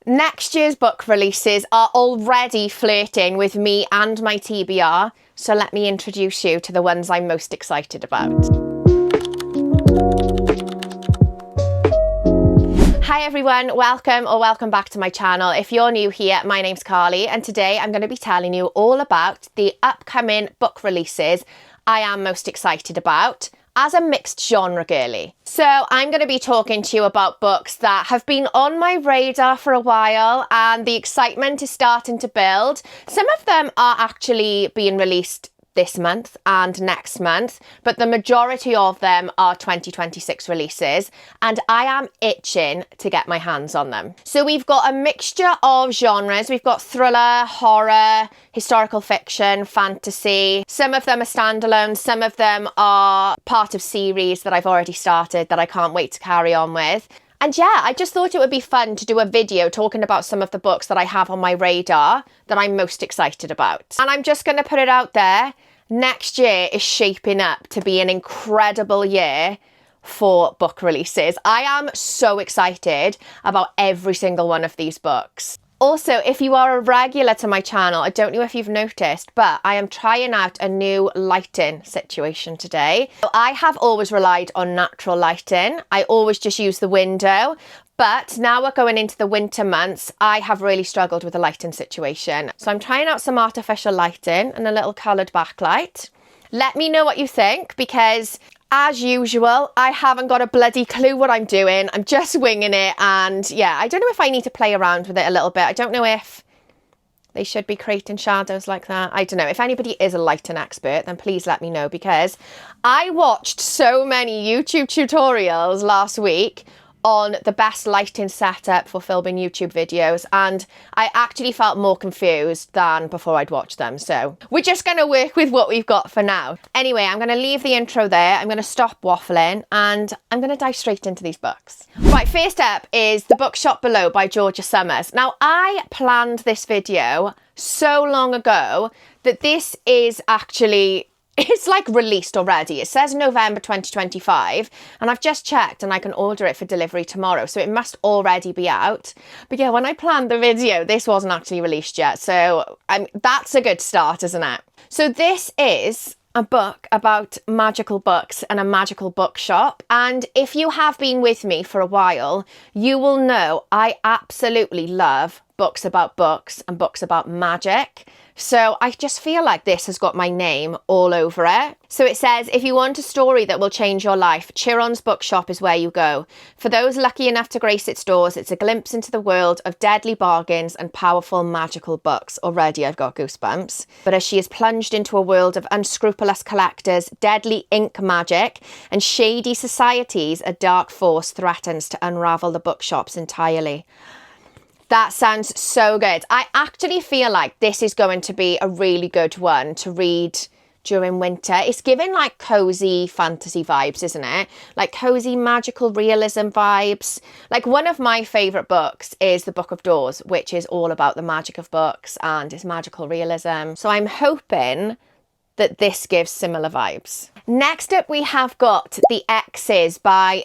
Next year's book releases are already flirting with me and my TBR, so let me introduce you to the ones I'm most excited about. Hi everyone, welcome back to my channel. If you're new here, my name's Carly, and today I'm going to be telling you all about the upcoming book releases I am most excited about as a mixed genre girly. So I'm going to be talking to you about books that have been on my radar for a while and the excitement is starting to build. Some of them are actually being released this month and next month, but the majority of them are 2026 releases, and I am itching to get my hands on them. So we've got a mixture of genres. We've got thriller, horror, historical fiction, fantasy. Some of them are standalone, some of them are part of series that I've already started that I can't wait to carry on with. And yeah, I just thought it would be fun to do a video talking about some of the books that I have on my radar that I'm most excited about. And I'm just going to put it out there. Next year is shaping up to be an incredible year for book releases. I am so excited about every single one of these books. Also, if you are a regular to my channel, I don't know if you've noticed, but I am trying out a new lighting situation today. I have always relied on natural lighting. I always just use the window. But now we're going into the winter months, I have really struggled with the lighting situation. So I'm trying out some artificial lighting and a little coloured backlight. Let me know what you think, because as usual, I haven't got a bloody clue what I'm doing. I'm just winging it, and yeah, I don't know if I need to play around with it a little bit. I don't know if they should be creating shadows like that. I don't know. If anybody is a lighting expert, then please let me know, because I watched so many YouTube tutorials last week on the best lighting setup for filming YouTube videos, and I actually felt more confused than before I'd watched them. So we're just going to work with what we've got for now. Anyway, I'm going to leave the intro there. I'm going to stop waffling and I'm going to dive straight into these books. Right, first up is The Bookshop Below by Georgia Summers. Now, I planned this video so long ago that this is actually... it's like released already. It says November 2025 and I've just checked and I can order it for delivery tomorrow. So it must already be out. But yeah, when I planned the video, this wasn't actually released yet. So that's a good start, isn't it? So this is a book about magical books and a magical bookshop. And if you have been with me for a while, you will know I absolutely love books about books and books about magic. So I just feel like this has got my name all over it. So it says, if you want a story that will change your life, Chiron's Bookshop is where you go. For those lucky enough to grace its doors, it's a glimpse into the world of deadly bargains and powerful magical books. Already I've got goosebumps. But as she is plunged into a world of unscrupulous collectors, deadly ink magic, and shady societies, a dark force threatens to unravel the bookshops entirely. That sounds so good. I actually feel like this is going to be a really good one to read during winter. It's giving like cozy fantasy vibes, isn't it? Like cozy magical realism vibes. Like one of my favourite books is The Book of Doors, which is all about the magic of books and it's magical realism. So I'm hoping that this gives similar vibes. Next up, we have got The X's by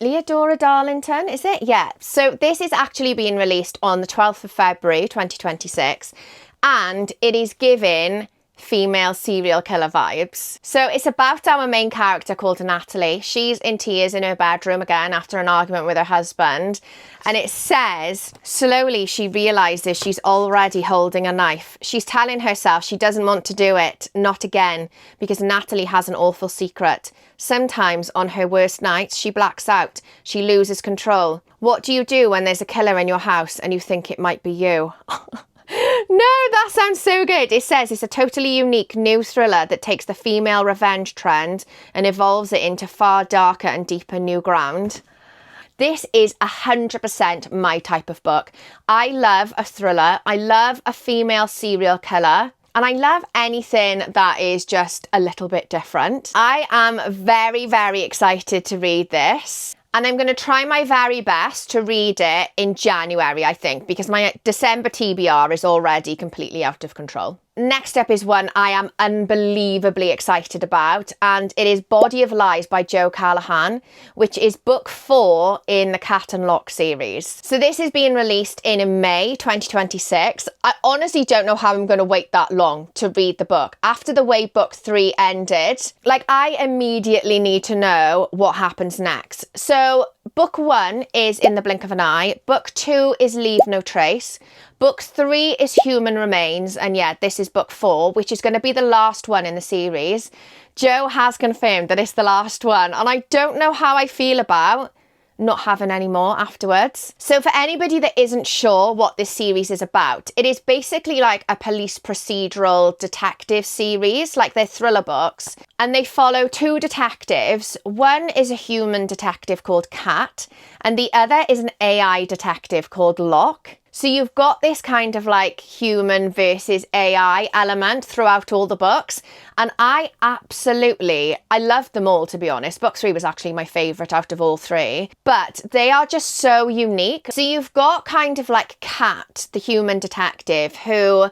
Leodora Darlington, is it? Yeah. So this is actually being released on the 12th of February 2026 and it is giving female serial killer vibes. So it's about our main character called Natalie. She's in tears in her bedroom again after an argument with her husband, and it says slowly she realizes she's already holding a knife. She's telling herself she doesn't want to do it, not again, because Natalie has an awful secret. Sometimes on her worst nights she blacks out, she loses control. What do you do when there's a killer in your house and you think it might be you? No, that sounds so good. It says it's a totally unique new thriller that takes the female revenge trend and evolves it into far darker and deeper new ground. This is 100% my type of book. I love a thriller. I love a female serial killer. And I love anything that is just a little bit different. I am very, very excited to read this. And I'm going to try my very best to read it in January, I think, because my December TBR is already completely out of control. Next up is one I am unbelievably excited about, and it is Body of Lies by Joe Callahan, which is book 4 in the Cat and Lock series. So this is being released in May 2026. I honestly don't know how I'm going to wait that long to read the book. After the way book 3 ended, like, I immediately need to know what happens next. So book 1 is In the Blink of an Eye. Book 2 is Leave No Trace. Book 3 is Human Remains, and yeah, this is book 4, which is going to be the last one in the series. Joe has confirmed that it's the last one, and I don't know how I feel about not having any more afterwards. So for anybody that isn't sure what this series is about, it is basically like a police procedural detective series, like they're thriller books, and they follow 2 detectives. One is a human detective called Cat, and the other is an AI detective called Locke. So you've got this kind of like human versus AI element throughout all the books. And I loved them all, to be honest. Book 3 was actually my favourite out of all 3. But they are just so unique. So you've got kind of like Kat, the human detective, who,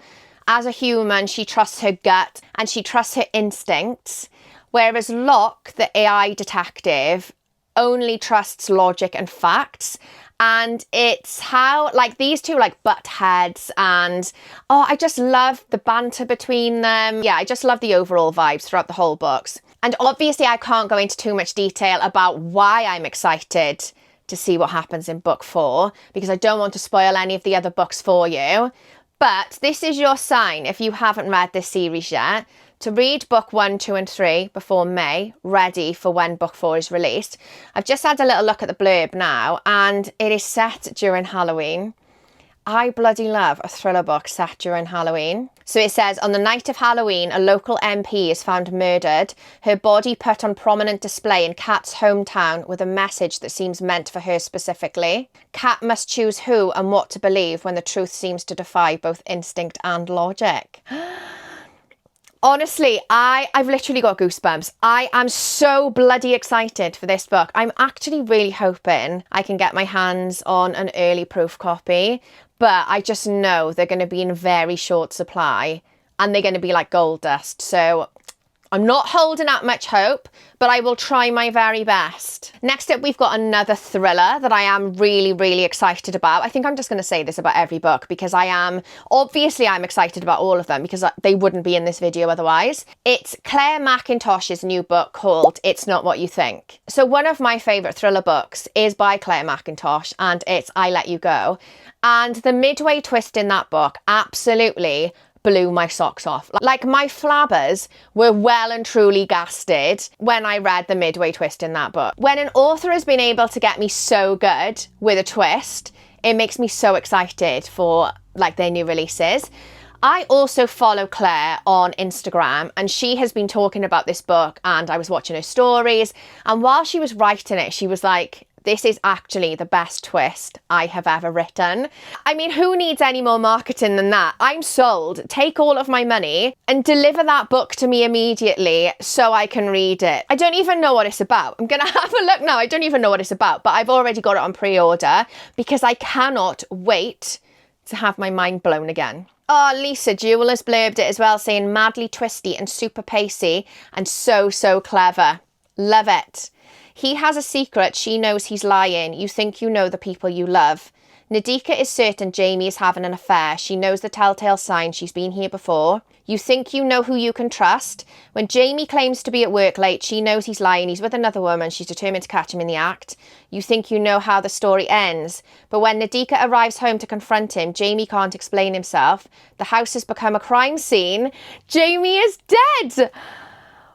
as a human, she trusts her gut and she trusts her instincts. Whereas Locke, the AI detective, only trusts logic and facts. And it's how, like, these two, like, butt heads, and, oh, I just love the banter between them. Yeah, I just love the overall vibes throughout the whole books. And obviously I can't go into too much detail about why I'm excited to see what happens in book 4, because I don't want to spoil any of the other books for you. But this is your sign, if you haven't read this series yet, to read book 1, 2 and 3 before May, ready for when book 4 is released. I've just had a little look at the blurb now, and it is set during Halloween. I bloody love a thriller book set during Halloween. So it says, on the night of Halloween, a local MP is found murdered, her body put on prominent display in Kat's hometown with a message that seems meant for her specifically. Kat must choose who and what to believe when the truth seems to defy both instinct and logic. Honestly, I've literally got goosebumps. I am so bloody excited for this book. I'm actually really hoping I can get my hands on an early proof copy, but I just know they're going to be in very short supply and they're going to be like gold dust. So I'm not holding out much hope, but I will try my very best. Next up, we've got another thriller that I am really, really excited about. I think I'm just going to say this about every book because I'm excited about all of them because they wouldn't be in this video otherwise. It's Claire Mackintosh's new book called It's Not What You Think. So one of my favourite thriller books is by Claire Mackintosh, and it's I Let You Go. And the midway twist in that book absolutely blew my socks off. Like, my flabbers were well and truly gasted when I read the midway twist in that book. When an author has been able to get me so good with a twist, it makes me so excited for like their new releases. I also follow Claire on Instagram, and she has been talking about this book, and I was watching her stories, and while she was writing it, she was like, this is actually the best twist I have ever written. I mean, who needs any more marketing than that? I'm sold. Take all of my money and deliver that book to me immediately so I can read it. I don't even know what it's about. I'm going to have a look now. I don't even know what it's about, but I've already got it on pre-order because I cannot wait to have my mind blown again. Oh, Lisa Jewell has blurbed it as well, saying madly twisty and super pacey and so clever. Love it. He has a secret, she knows he's lying. You think you know the people you love. Nadika is certain Jamie is having an affair. She knows the telltale sign, she's been here before. You think you know who you can trust. When Jamie claims to be at work late, she knows he's lying. He's with another woman. She's determined to catch him in the act. You think you know how the story ends. But when Nadika arrives home to confront him, Jamie can't explain himself. The house has become a crime scene. Jamie is dead.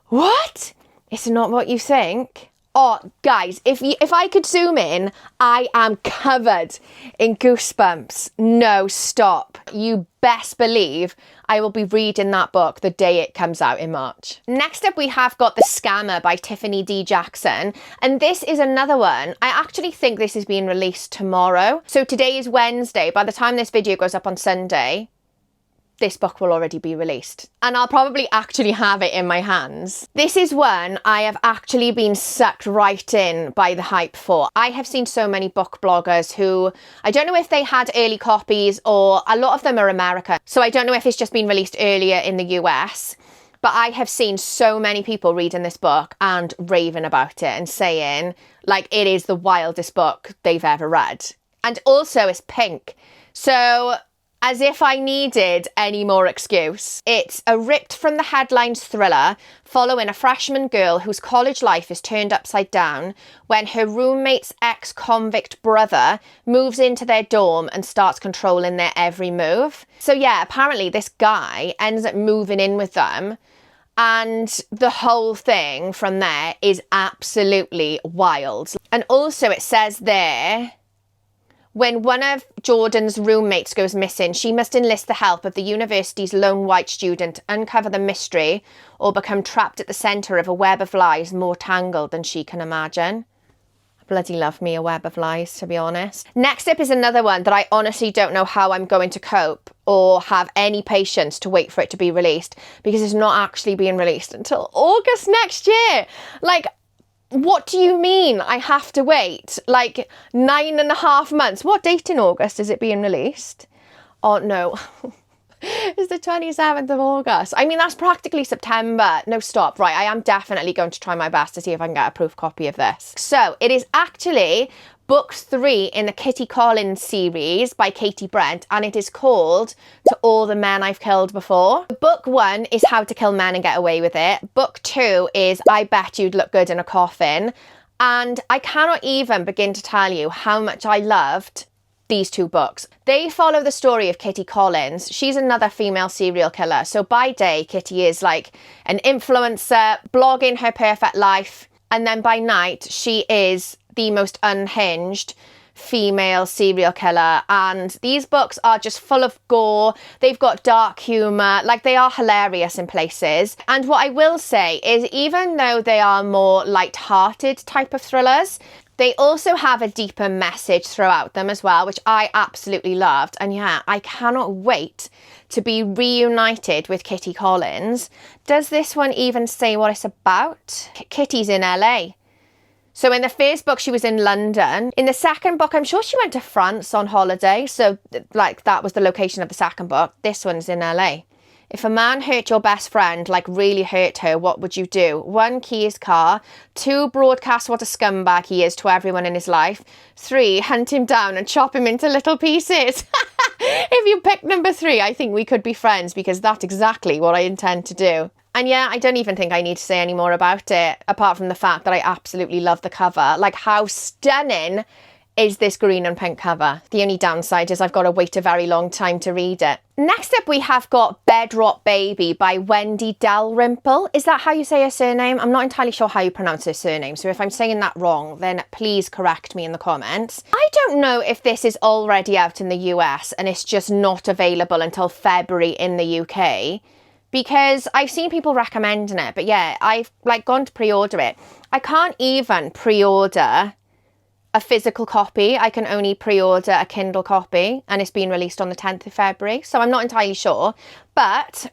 What? It's not what you think. Oh, guys, if I could zoom in, I am covered in goosebumps. No, stop. You best believe I will be reading that book the day it comes out in March. Next up, we have got The Scammer by Tiffany D. Jackson. And this is another one. I actually think this is being released tomorrow. So today is Wednesday. By the time this video goes up on Sunday, this book will already be released and I'll probably actually have it in my hands. This is one I have actually been sucked right in by the hype for. I have seen so many book bloggers who, I don't know if they had early copies or a lot of them are American. So I don't know if it's just been released earlier in the US, but I have seen so many people reading this book and raving about it and saying like it is the wildest book they've ever read. And also it's pink. So as if I needed any more excuse. It's a ripped from the headlines thriller following a freshman girl whose college life is turned upside down when her roommate's ex-convict brother moves into their dorm and starts controlling their every move. So yeah, apparently this guy ends up moving in with them and the whole thing from there is absolutely wild. And also it says there, when one of Jordan's roommates goes missing, she must enlist the help of the university's lone white student to uncover the mystery or become trapped at the centre of a web of lies more tangled than she can imagine. I bloody love me a web of lies, to be honest. Next up is another one that I honestly don't know how I'm going to cope or have any patience to wait for it to be released because it's not actually being released until August next year. Like, what do you mean I have to wait like 9.5 months? What date in August is it being released? Oh no, it's the 27th of August. I mean, that's practically September. No, stop. Right, I am definitely going to try my best to see if I can get a proof copy of this. So it is actually book 3 in the Kitty Collins series by Katie Brent, and it is called To All the Men I've Killed Before. Book 1 is How to Kill Men and Get Away with It. Book 2 is I Bet You'd Look Good in a Coffin. And I cannot even begin to tell you how much I loved these 2 books. They follow the story of Kitty Collins. She's another female serial killer. So by day, Kitty is like an influencer, blogging her perfect life. And then by night, she is the most unhinged female serial killer. And these books are just full of gore. They've got dark humour. Like, they are hilarious in places. And what I will say is, even though they are more light-hearted type of thrillers, they also have a deeper message throughout them as well, which I absolutely loved. And yeah, I cannot wait to be reunited with Kitty Collins. Does this one even say what it's about? Kitty's in LA. So in the first book, she was in London. In the second book, I'm sure she went to France on holiday. So like that was the location of the second book. This one's in LA. If a man hurt your best friend, like really hurt her, what would you do? 1, key his car. 2, broadcast what a scumbag he is to everyone in his life. 3, hunt him down and chop him into little pieces. If you pick number 3, I think we could be friends because that's exactly what I intend to do. And yeah, I don't even think I need to say any more about it, apart from the fact that I absolutely love the cover. Like, how stunning is this green and pink cover? The only downside is I've got to wait a very long time to read it. Next up, we have got Bedrock Baby by Wendy Dalrymple. Is that how you say her surname? I'm not entirely sure how you pronounce her surname, so if I'm saying that wrong, then please correct me in the comments. I don't know if this is already out in the US and it's just not available until February in the UK, because I've seen people recommending it, but yeah, I've like gone to pre-order it. I can't even pre-order a physical copy. I can only pre-order a Kindle copy, and it's been released on the 10th of February, so I'm not entirely sure. But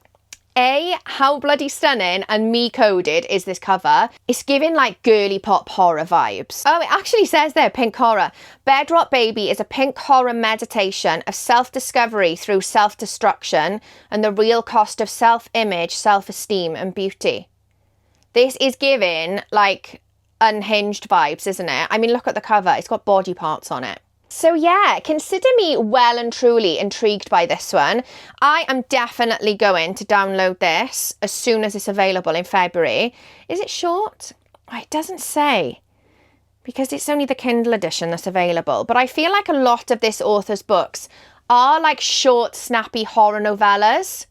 how bloody stunning and me-coded is this cover? It's giving like girly pop horror vibes. Oh, it actually says there, pink horror. Bedrock Baby is a pink horror meditation of self-discovery through self-destruction and the real cost of self-image, self-esteem and beauty. This is giving like unhinged vibes, isn't it? I mean, look at the cover. It's got body parts on it. So yeah, consider me well and truly intrigued by this one. I am definitely going to download this as soon as it's available in February. Is it short? Oh, it doesn't say, because it's only the Kindle edition that's available. But I feel like a lot of this author's books are like short, snappy horror novellas.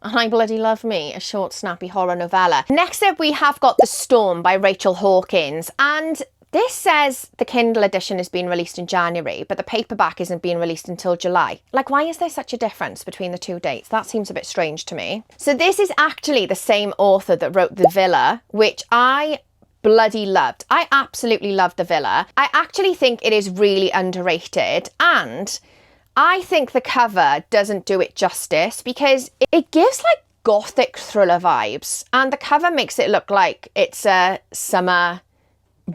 And I bloody love me a short, snappy horror novella. Next up, we have got The Storm by Rachel Hawkins. And this says the Kindle edition has been released in January, but the paperback isn't being released until July. Like, why is there such a difference between the 2 dates? That seems a bit strange to me. So this is actually the same author that wrote The Villa, which I bloody loved. I absolutely loved The Villa. I actually think it is really underrated, and I think the cover doesn't do it justice because it gives like gothic thriller vibes, and the cover makes it look like it's a summer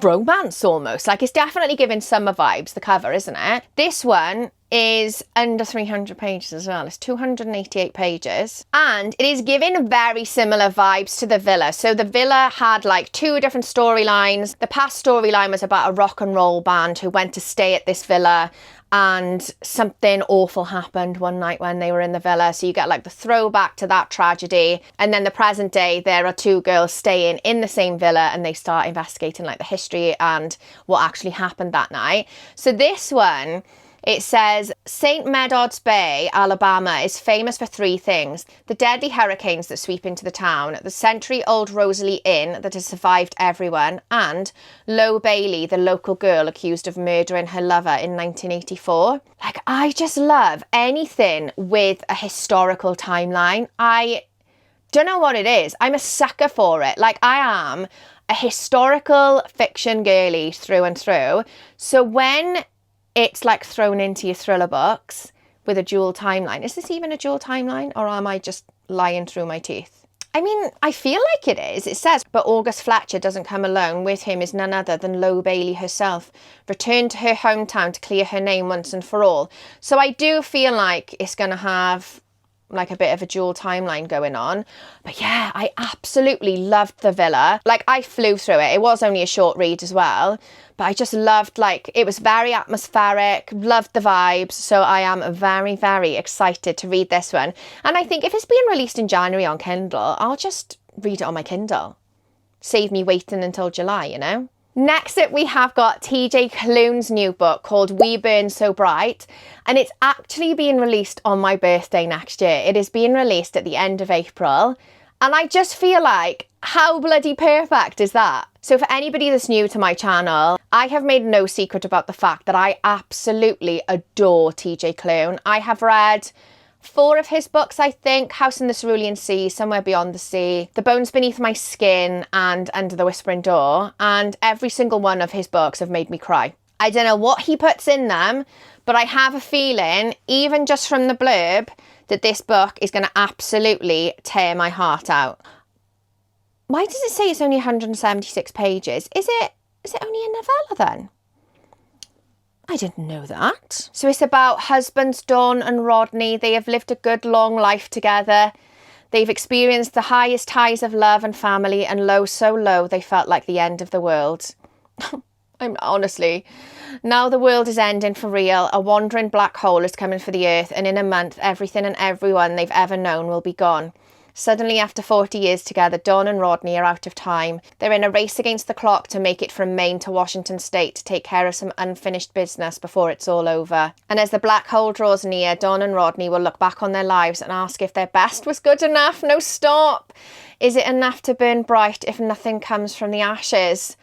romance almost. Like, it's definitely giving summer vibes, the cover, isn't it? This one is under 300 pages as well. It's 288 pages, and it is giving very similar vibes to the villa. So the villa had like 2 different storylines. The past storyline was about a rock and roll band who went to stay at this villa, and something awful happened one night when they were in the villa. So you get like the throwback to that tragedy. And then the present day, there are 2 girls staying in the same villa, and they start investigating like the history and what actually happened that night. So this one, it says, St. Medard's Bay, Alabama, is famous for 3 things: the deadly hurricanes that sweep into the town, the century-old Rosalie Inn that has survived everyone, and Lo Bailey, the local girl accused of murdering her lover in 1984. Like, I just love anything with a historical timeline. I don't know what it is. I'm a sucker for it. Like, I am a historical fiction girly through and through. So when it's like thrown into your thriller books with a dual timeline. Is this even a dual timeline, or am I just lying through my teeth? I mean, I feel like it is. It says, but August Fletcher doesn't come alone. With him is none other than Lo Bailey herself, returned to her hometown to clear her name once and for all. So I do feel like it's going to have like a bit of a dual timeline going on. But yeah, I absolutely loved the villa. Like, I flew through it. It was only a short read as well, but I just loved, like, it was very atmospheric, loved the vibes. So I am very, very excited to read this one. And I think if it's being released in January on Kindle, I'll just read it on my Kindle. Save me waiting until July, you know? Next up, we have got TJ Klune's new book called We Burn So Bright, and it's actually being released on my birthday next year. It is being released at the end of April, and I just feel like, how bloody perfect is that? So for anybody that's new to my channel, I have made no secret about the fact that I absolutely adore TJ Klune. I have read 4 of his books, I think: House in the Cerulean Sea, Somewhere Beyond the Sea, The Bones Beneath My Skin, and Under the Whispering Door. And every single one of his books have made me cry. I don't know what he puts in them, but I have a feeling, even just from the blurb, that this book is going to absolutely tear my heart out. Why does it say it's only 176 pages? Is it only a novella then? I didn't know that. So it's about husbands Dawn and Rodney. They have lived a good long life together. They've experienced the highest highs of love and family, and low, so low they felt like the end of the world. I'm honestly, now the world is ending for real. A wandering black hole is coming for the earth, and in a month everything and everyone they've ever known will be gone. Suddenly, after 40 years together, Dawn and Rodney are out of time. They're in a race against the clock to make it from Maine to Washington State to take care of some unfinished business before it's all over. And as the black hole draws near, Dawn and Rodney will look back on their lives and ask if their best was good enough. No, stop! Is it enough to burn bright if nothing comes from the ashes?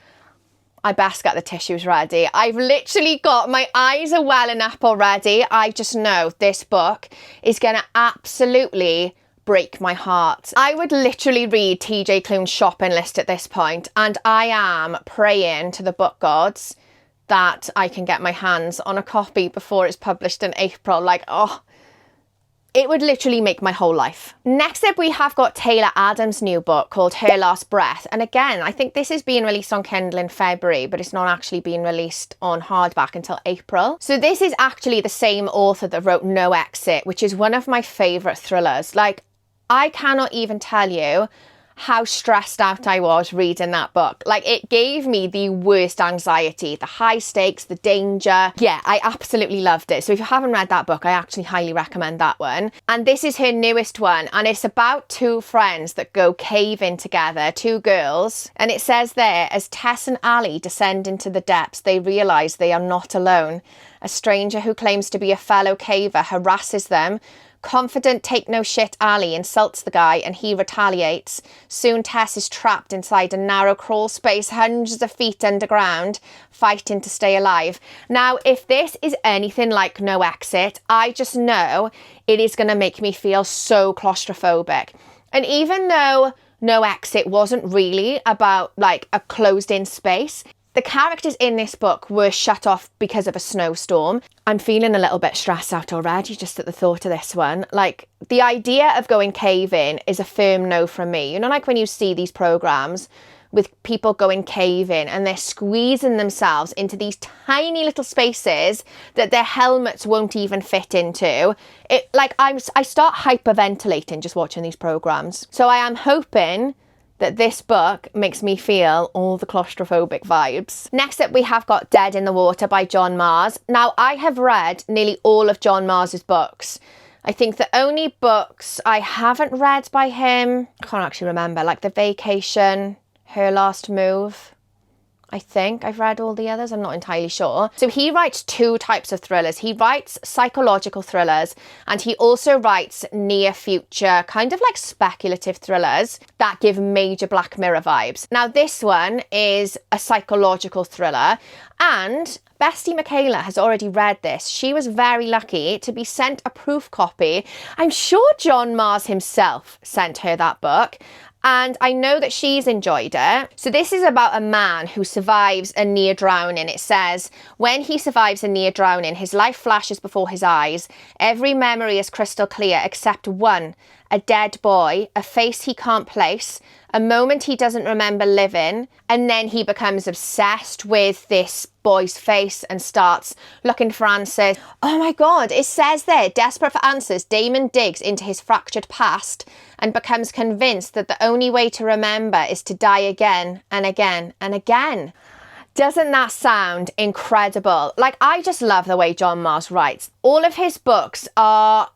I best get the tissues ready. I've literally got, my eyes are welling up already. I just know this book is going to absolutely break my heart. I would literally read TJ Klune's shopping list at this point, and I am praying to the book gods that I can get my hands on a copy before it's published in April. Like, oh, it would literally make my whole life. Next up, we have got Taylor Adams' new book called Her Last Breath. And again, I think this is being released on Kindle in February, but it's not actually being released on hardback until April. So this is actually the same author that wrote No Exit, which is one of my favourite thrillers. Like, I cannot even tell you how stressed out I was reading that book. Like, it gave me the worst anxiety, the high stakes, the danger. Yeah, I absolutely loved it. So if you haven't read that book, I actually highly recommend that one. And this is her newest one, and it's about 2 friends that go caving together, 2 girls. And it says there, as Tess and Ali descend into the depths, they realise they are not alone. A stranger who claims to be a fellow caver harasses them. Confident take-no-shit Ali insults the guy and he retaliates. Soon Tess is trapped inside a narrow crawl space hundreds of feet underground, fighting to stay alive. Now, if this is anything like No Exit, I just know it is going to make me feel so claustrophobic. And even though No Exit wasn't really about like a closed-in space, The characters in this book were shut off because of a snowstorm. I'm feeling a little bit stressed out already just at the thought of this one. Like, the idea of going caving is a firm no from me. You know, like when you see these programs with people going caving and they're squeezing themselves into these tiny little spaces that their helmets won't even fit into. I start hyperventilating just watching these programs. So I am hoping that this book makes me feel all the claustrophobic vibes. Next up, we have got Dead in the Water by John Mars. Now, I have read nearly all of John Mars's books. I think the only books I haven't read by him, I can't actually remember, like The Vacation, Her Last Move. I think I've read all the others, I'm not entirely sure. So he writes two types of thrillers. He writes psychological thrillers and he also writes near future, kind of like speculative thrillers that give major Black Mirror vibes. Now this one is a psychological thriller and Bestie Michaela has already read this. She was very lucky to be sent a proof copy. I'm sure John Mars himself sent her that book. And I know that she's enjoyed it. So this is about a man who survives a near drowning. It says, when he survives a near drowning, his life flashes before his eyes. Every memory is crystal clear except one, a dead boy, a face he can't place, a moment he doesn't remember living, and then he becomes obsessed with this boy's face and starts looking for answers. Oh my God, it says there, desperate for answers, Damon digs into his fractured past and becomes convinced that the only way to remember is to die again and again and again. Doesn't that sound incredible? Like, I just love the way John Mars writes. All of his books are...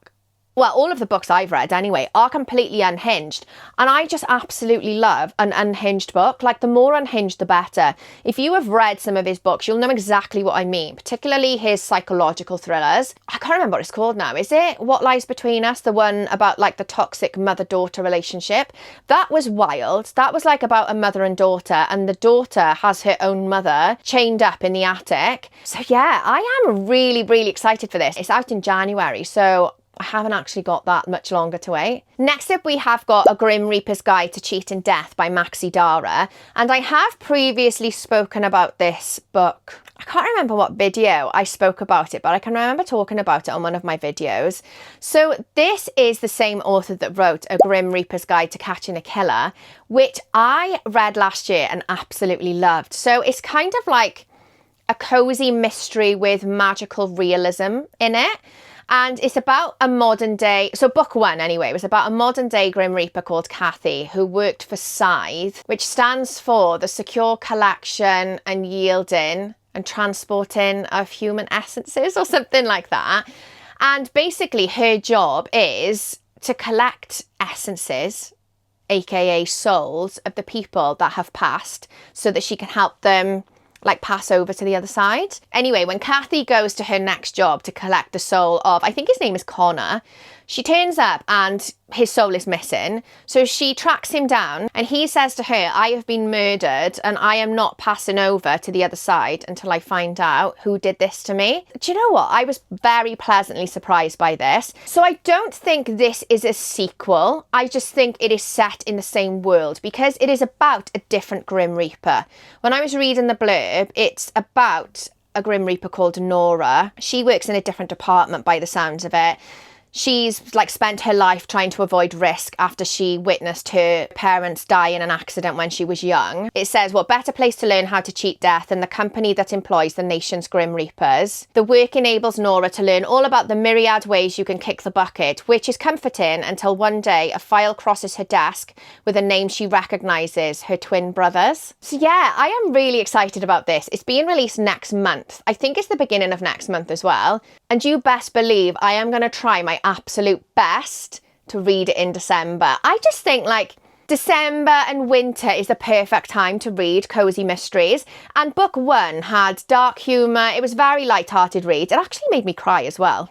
Well, all of the books I've read anyway are completely unhinged. And I just absolutely love an unhinged book. Like, the more unhinged, the better. If you have read some of his books, you'll know exactly what I mean, particularly his psychological thrillers. I can't remember what it's called now. Is it What Lies Between Us? The one about like the toxic mother-daughter relationship. That was wild. That was like about a mother and daughter, and the daughter has her own mother chained up in the attic. So yeah, I am really, really excited for this. It's out in January, so I haven't actually got that much longer to wait. Next up, we have got A Grim Reaper's Guide to Cheating Death by Maxi Dara. And I have previously spoken about this book. I can't remember what video I spoke about it, but I can remember talking about it on one of my videos. So this is the same author that wrote A Grim Reaper's Guide to Catching a Killer, which I read last year and absolutely loved. So it's kind of like a cozy mystery with magical realism in it. And it's about a modern day, so book one anyway, it was about a modern day Grim Reaper called Kathy who worked for Scythe, which stands for the secure collection and yielding and transporting of human essences or something like that. And basically her job is to collect essences, aka souls, of the people that have passed so that she can help them like pass over to the other side. Anyway, when Kathy goes to her next job to collect the soul of, I think his name is Connor, she turns up and his soul is missing. So she tracks him down and he says to her, I have been murdered and I am not passing over to the other side until I find out who did this to me. Do you know what? I was very pleasantly surprised by this. So I don't think this is a sequel. I just think it is set in the same world because it is about a different Grim Reaper. When I was reading the blurb, it's about a Grim Reaper called Nora. She works in a different department by the sounds of it. She's like spent her life trying to avoid risk after she witnessed her parents die in an accident when she was young. It says, what better place to learn how to cheat death than the company that employs the nation's Grim Reapers? The work enables Nora to learn all about the myriad ways you can kick the bucket, which is comforting until one day a file crosses her desk with a name she recognises, her twin brothers. So yeah, I am really excited about this. It's being released next month. I think it's the beginning of next month as well. And you best believe I am going to try my absolute best to read it in December. I just think like December and winter is the perfect time to read cozy mysteries. And book one had dark humour. It was very light-hearted read. It actually made me cry as well,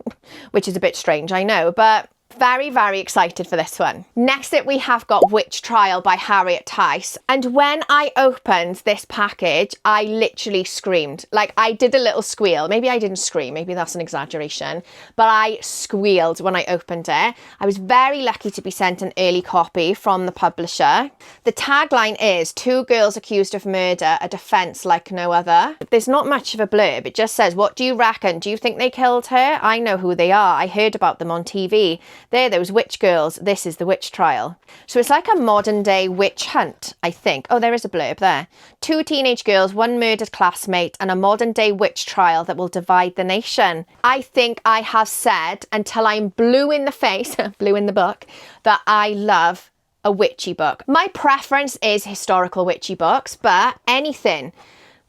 which is a bit strange, I know. But Very, very excited for this one. Next up, we have got Witch Trial by Harriet Tice. And when I opened this package, I literally screamed. Like, I did a little squeal. Maybe I didn't scream. Maybe that's an exaggeration. But I squealed when I opened it. I was very lucky to be sent an early copy from the publisher. The tagline is, "Two girls accused of murder, a defence like no other." There's not much of a blurb. It just says, "What do you reckon? Do you think they killed her? I know who they are. I heard about them on TV. They're those witch girls. This is the witch trial." So it's like a modern day witch hunt, I think. Oh, there is a blurb there. "Two teenage girls, one murdered classmate, and a modern day witch trial that will divide the nation." I think I have said until I'm blue in the face, blue in the book, that I love a witchy book. My preference is historical witchy books, but anything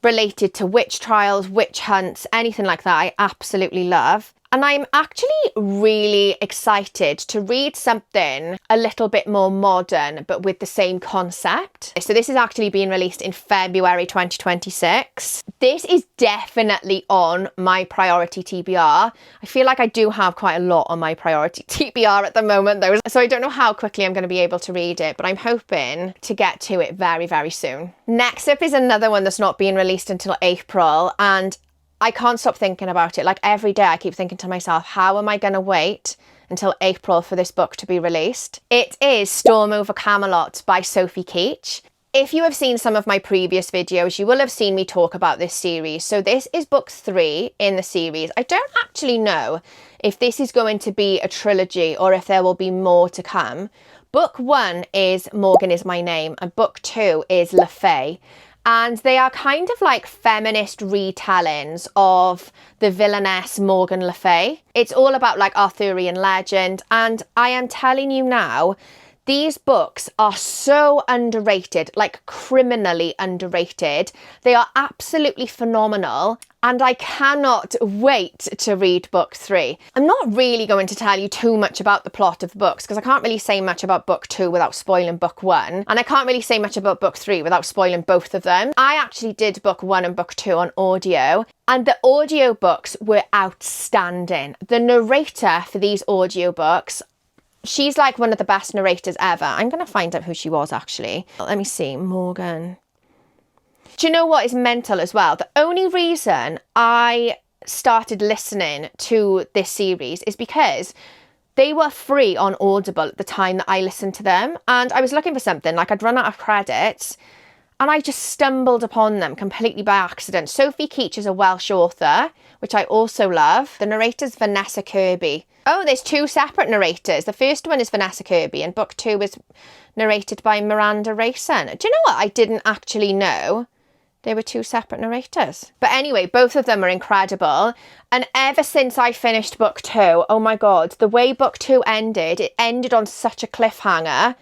related to witch trials, witch hunts, anything like that, I absolutely love. And I'm actually really excited to read something a little bit more modern, but with the same concept. So this is actually being released in February 2026. This is definitely on my priority TBR. I feel like I do have quite a lot on my priority TBR at the moment, though. So I don't know how quickly I'm going to be able to read it, but I'm hoping to get to it very, very soon. Next up is another one that's not being released until April, and I can't stop thinking about it. Like, every day I keep thinking to myself, how am I going to wait until April for this book to be released? It is Storm Over Camelot by Sophie Keach. If you have seen some of my previous videos, you will have seen me talk about this series. So this is book 3 in the series. I don't actually know if this is going to be a trilogy or if there will be more to come. Book 1 is Morgan Is My Name, and book 2 is Le Fay. And they are kind of like feminist retellings of the villainess Morgan Le Fay. It's all about like Arthurian legend. And I am telling you now, these books are so underrated, like criminally underrated. They are absolutely phenomenal. And I cannot wait to read book 3. I'm not really going to tell you too much about the plot of the books because I can't really say much about book 2 without spoiling book 1. And I can't really say much about book 3 without spoiling both of them. I actually did book 1 and book 2 on audio, and the audio books were outstanding. The narrator for these audio books, she's like one of the best narrators ever. I'm going to find out who she was actually. Let me see, Morgan. Do you know what is mental as well? The only reason I started listening to this series is because they were free on Audible at the time that I listened to them. And I was looking for something, like I'd run out of credits, and I just stumbled upon them completely by accident. Sophie Keach is a Welsh author, which I also love. The narrator's Vanessa Kirby. Oh, there's 2 separate narrators. The first one is Vanessa Kirby and book 2 is narrated by Miranda Rayson. Do you know what? I didn't actually know they were 2 separate narrators. But anyway, both of them are incredible. And ever since I finished book 2, oh my God, the way book 2 ended, it ended on such a cliffhanger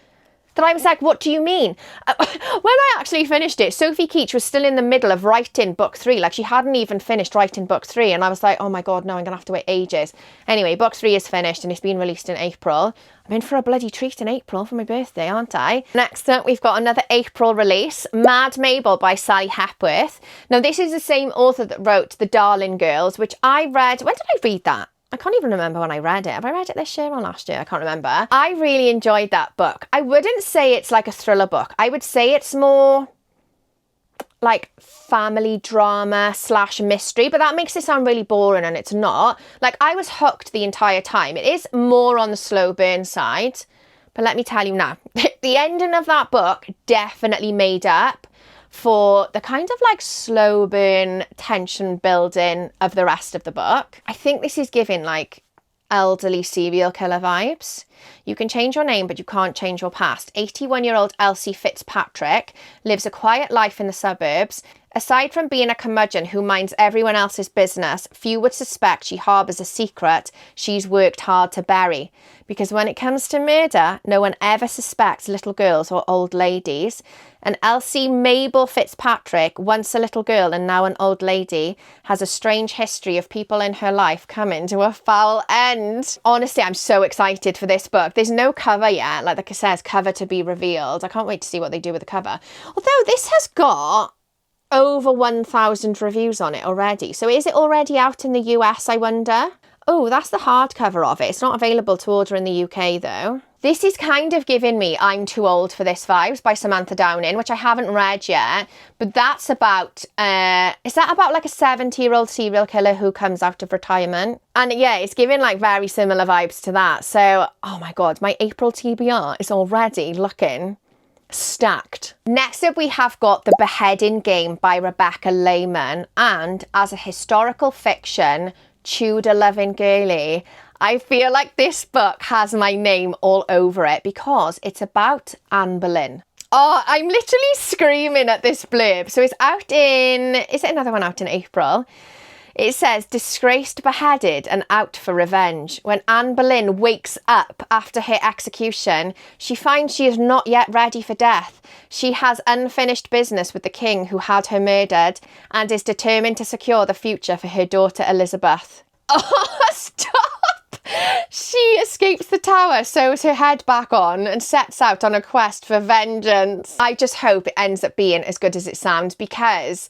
that I was like, what do you mean? When I actually finished it, Sophie Keach was still in the middle of writing book 3. Like, she hadn't even finished writing book 3. And I was like, oh my God, no, I'm going to have to wait ages. Anyway, book 3 is finished and it's been released in April. I'm in for a bloody treat in April for my birthday, aren't I? Next up, we've got another April release, Mad Mabel by Sally Hepworth. Now, this is the same author that wrote The Darling Girls, which I read. When did I read that? I can't even remember when I read it. Have I read it this year or last year? I can't remember. I really enjoyed that book. I wouldn't say it's like a thriller book. I would say it's more like family drama / mystery, but that makes it sound really boring, and it's not. Like, I was hooked the entire time. It is more on the slow burn side, but let me tell you now, the ending of that book definitely made up for the kind of like slow burn tension building of the rest of the book. I think this is giving like elderly serial killer vibes. You can change your name, but you can't change your past. 81-year-old Elsie Fitzpatrick lives a quiet life in the suburbs. Aside from being a curmudgeon who minds everyone else's business, few would suspect she harbours a secret she's worked hard to bury. Because when it comes to murder, no one ever suspects little girls or old ladies. And Elsie Mabel Fitzpatrick, once a little girl and now an old lady, has a strange history of people in her life coming to a foul end. Honestly, I'm so excited for this book. There's no cover yet. Like it says, cover to be revealed. I can't wait to see what they do with the cover. Although this has got over 1,000 reviews on it already. So is it already out in the US, I wonder? Oh, that's the hardcover of it. It's not available to order in the UK though. This is kind of giving me I'm Too Old for This vibes by Samantha Downing, which I haven't read yet. But that's about, is that about like a 70-year-old serial killer who comes out of retirement? And yeah, it's giving like very similar vibes to that. So, oh my God, my April TBR is already looking stacked. Next up, we have got The Beheading Game by Rebecca Lehman. And as a historical fiction, Tudor loving girly, I feel like this book has my name all over it because it's about Anne Boleyn. Oh, I'm literally screaming at this blurb. So it's out in, is it another one out in April? It says, disgraced, beheaded and out for revenge. When Anne Boleyn wakes up after her execution, she finds she is not yet ready for death. She has unfinished business with the king who had her murdered and is determined to secure the future for her daughter Elizabeth. Oh, stop! She escapes the tower, sews her head back on and sets out on a quest for vengeance. I just hope it ends up being as good as it sounds because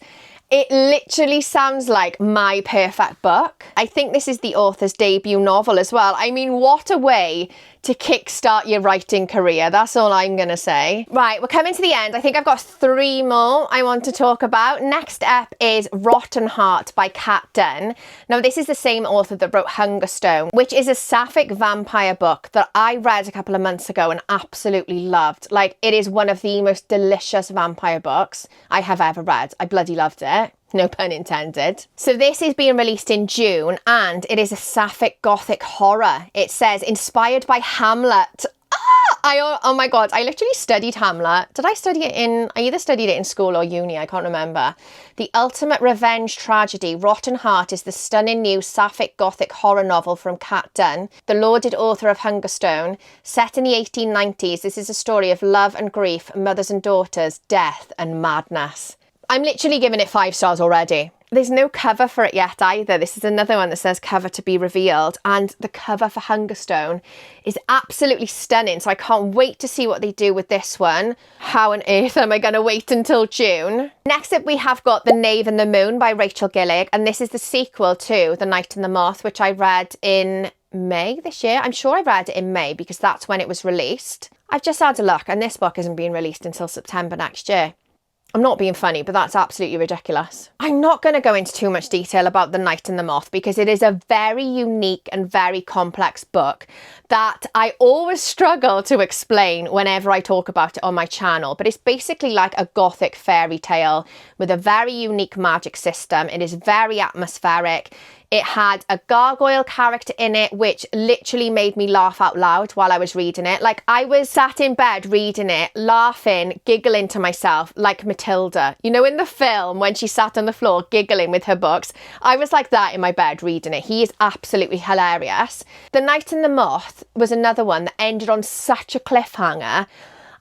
it literally sounds like my perfect book. I think this is the author's debut novel as well. I mean, what a way to kickstart your writing career. That's all I'm going to say. Right, we're coming to the end. I think I've got 3 more I want to talk about. Next up is Rotten Heart by Kat Dunn. Now, this is the same author that wrote Hungerstone, which is a sapphic vampire book that I read a couple of months ago and absolutely loved. Like, it is one of the most delicious vampire books I have ever read. I bloody loved it. No pun intended. So this is being released in June and it is a sapphic gothic horror. It says inspired by Hamlet. Oh my God, I literally studied Hamlet. Did I study it I either studied it in school or uni, I can't remember. The ultimate revenge tragedy, Rotten Heart, is the stunning new sapphic gothic horror novel from Kat Dunn, the lauded author of Hungerstone. Set in the 1890s, this is a story of love and grief, mothers and daughters, death and madness. I'm literally giving it 5 stars already. There's no cover for it yet either. This is another one that says cover to be revealed. And the cover for Hungerstone is absolutely stunning. So I can't wait to see what they do with this one. How on earth am I going to wait until June? Next up, we have got The Knave and the Moon by Rachel Gillig. And this is the sequel to The Night and the Moth, which I read in May this year. I'm sure I read it in May because that's when it was released. I've just had a look and this book isn't being released until September next year. I'm not being funny, but that's absolutely ridiculous. I'm not going to go into too much detail about The Night and the Moth because it is a very unique and very complex book that I always struggle to explain whenever I talk about it on my channel. But it's basically like a gothic fairy tale with a very unique magic system. It is very atmospheric. It had a gargoyle character in it, which literally made me laugh out loud while I was reading it. Like, I was sat in bed reading it, laughing, giggling to myself like Matilda. You know, in the film when she sat on the floor giggling with her books, I was like that in my bed reading it. He is absolutely hilarious. The Night and the Moth was another one that ended on such a cliffhanger.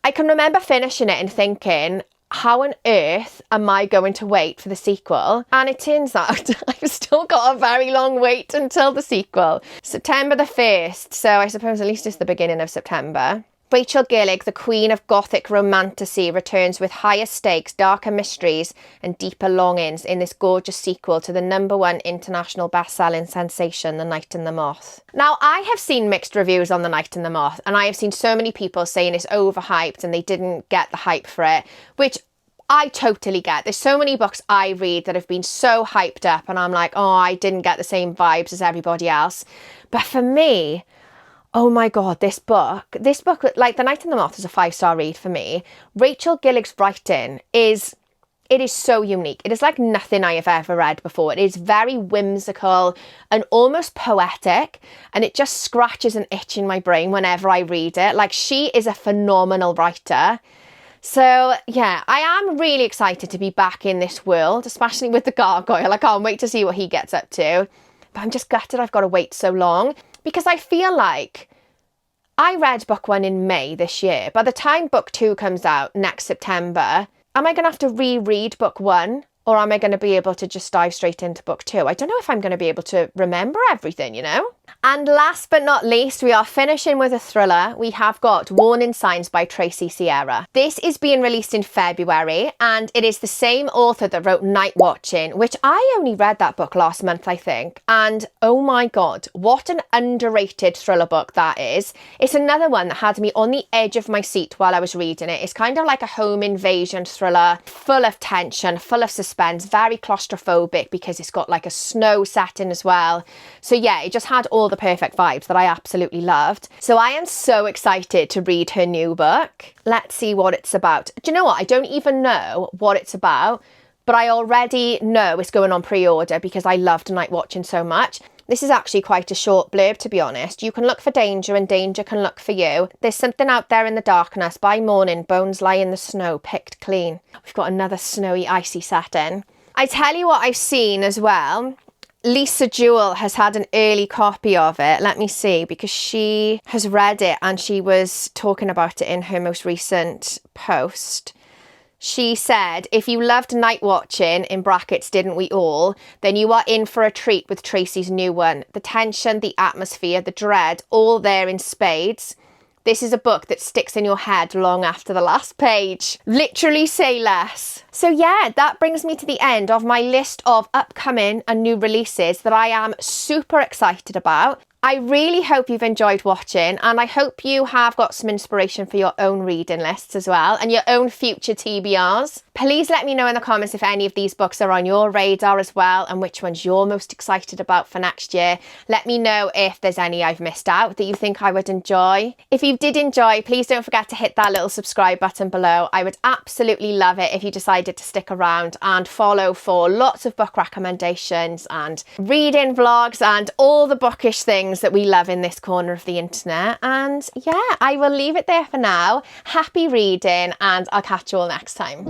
I can remember finishing it and thinking, how on earth am I going to wait for the sequel? And it turns out I've still got a very long wait until the sequel. September the 1st, so I suppose at least it's the beginning of September. Rachel Gillig, the queen of gothic romantasy, returns with higher stakes, darker mysteries and deeper longings in this gorgeous sequel to the #1 international best-selling sensation, The Night and the Moth. Now, I have seen mixed reviews on The Night and the Moth, and I have seen so many people saying it's overhyped and they didn't get the hype for it, which I totally get. There's so many books I read that have been so hyped up and I'm like, oh, I didn't get the same vibes as everybody else. But for me, oh my God, this book, like The Night and the Moth is a 5-star read for me. Rachel Gillig's writing it is so unique. It is like nothing I have ever read before. It is very whimsical and almost poetic, and it just scratches an itch in my brain whenever I read it. Like, she is a phenomenal writer. So yeah, I am really excited to be back in this world, especially with the gargoyle. I can't wait to see what he gets up to. But I'm just gutted I've got to wait so long because I feel like I read book 1 in May this year. By the time book 2 comes out next September, am I going to have to reread book 1 or am I going to be able to just dive straight into book 2? I don't know if I'm going to be able to remember everything, you know? And last but not least, we are finishing with a thriller. We have got Warning Signs by Tracy Sierra. This is being released in February, and it is the same author that wrote Night Watching, which I only read that book last month, I think. And oh my God, what an underrated thriller book that is. It's another one that had me on the edge of my seat while I was reading it. It's kind of like a home invasion thriller, full of tension, full of suspense, very claustrophobic because it's got like a snow setting as well. So yeah, it just had all the perfect vibes that I absolutely loved. So I am so excited to read her new book. Let's see what it's about. Do you know what? I don't even know what it's about, but I already know it's going on pre-order because I loved Night Watching so much. This is actually quite a short blurb, to be honest. You can look for danger and danger can look for you. There's something out there in the darkness. By morning, bones lie in the snow, picked clean. We've got another snowy, icy setting. I tell you what I've seen as well. Lisa Jewell has had an early copy of it. Let me see, because she has read it and she was talking about it in her most recent post. She said, if you loved Night Watching, in brackets, didn't we all, then you are in for a treat with Tracy's new one. The tension, the atmosphere, the dread, all there in spades. This is a book that sticks in your head long after the last page. Literally say less. So yeah, that brings me to the end of my list of upcoming and new releases that I am super excited about. I really hope you've enjoyed watching, and I hope you have got some inspiration for your own reading lists as well and your own future TBRs. Please let me know in the comments if any of these books are on your radar as well and which ones you're most excited about for next year. Let me know if there's any I've missed out that you think I would enjoy. If you did enjoy, please don't forget to hit that little subscribe button below. I would absolutely love it if you decided to stick around and follow for lots of book recommendations and reading vlogs and all the bookish things that we love in this corner of the internet. And yeah, I will leave it there for now. Happy reading, and I'll catch you all next time.